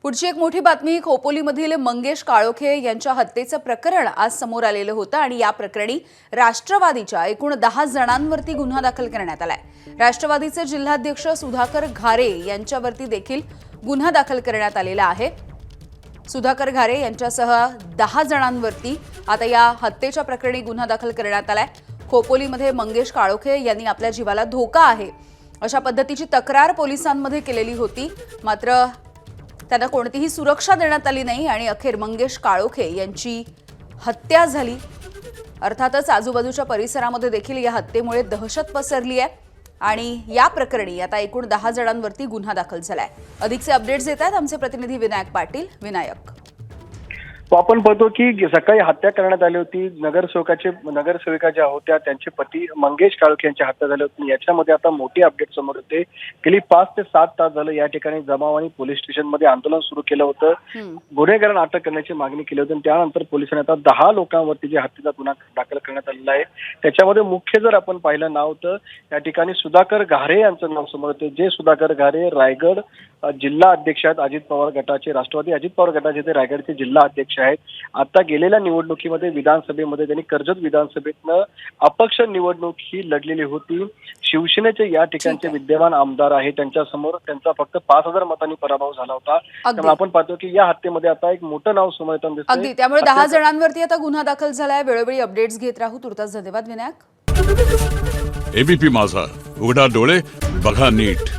पुढची एक मोठी बातमी खोपोलीमधील मंगेश काळोखे यांच्या हत्येचं प्रकरण आज समोर आलेलं होतं आणि या प्रकरणी राष्ट्रवादीच्या एकूण 10 जणांवरती गुन्हा दाखल करण्यात आलाय। राष्ट्रवादीचे जिल्हाध्यक्ष सुधाकर घारे यांच्यावरती देखील गुन्हा दाखल करण्यात आलेला आहे। सुधाकर घारे यांच्यासह 10 जणांवरती आता या हत्येच्या प्रकरणी गुन्हा दाखल करण्यात आलाय। खोपोलीमध्ये मंगेश काळोखे यांनी आपल्या जीवाला धोका आहे अशा पद्धतीची तक्रार पोलिसांमध्ये केलेली होती, मात्र त्यांना कोणतीही सुरक्षा देण्यात आली नाही आणि अखेर मंगेश काळोखे यांची हत्या झाली। अर्थातच आजूबाजूच्या परिसरामध्ये देखील या हत्येमुळे दहशत पसरली आहे आणि या प्रकरणी आता एकूण 10 जणांवरती गुन्हा दाखल झालाय। अधिकचे अपडेट्स देत आहेत आमचे प्रतिनिधी विनायक पाटील। विनायक, आपण पाहतो की सकाळी हत्या करण्यात आली होती। नगरसेविका ज्या होत्या त्यांचे पती मंगेश काळोखे यांची हत्या झाली होती। याच्यामध्ये आता मोठी अपडेट समोर येते। गेली 5 ते 7 तास झालं या ठिकाणी जमाव आणि पोलीस स्टेशनमध्ये आंदोलन सुरू केलं होतं। गुन्हेगारांना अटक करण्याची मागणी केली होती। त्यानंतर पोलिसांनी आता 10 लोकांवरती जे हत्येचा गुन्हा दाखल करण्यात आलेला आहे। त्याच्यामध्ये मुख्य जर आपण पाहिलं नाव तर या ठिकाणी सुधाकर घारे यांचं नाव समोर येते। जे सुधाकर घारे रायगड जिल्हा अध्यक्ष आहेत अजित पवार गटाचे, राष्ट्रवादी अजित पवार गटाचे ते रायगडचे जिल्हा अध्यक्ष आहेत। आता गेलेल्या निवडणुकीमध्ये विधानसभेमध्ये त्यांनी कर्जत विधानसभेतनं अपक्ष निवडणूक ही लढलेली होती। शिवसेनेचे या ठिकाणचे विद्यमान आमदार आहे, त्यांच्या समोर त्यांचा फक्त 5000 मतांनी पराभव झाला होता। त्यामुळे आपण पाहतो की या हत्येमध्ये आता एक मोठं नाव समोर येताना दिसतंय। अगदी, त्यामुळे 10 जणांवरती आता गुन्हा दाखल झालाय। वेळोवेळी अपडेट्स घेत राहू। तुर्तास धन्यवाद विनायक। एबीपी माझा, उघडा डोळे बघा नीट।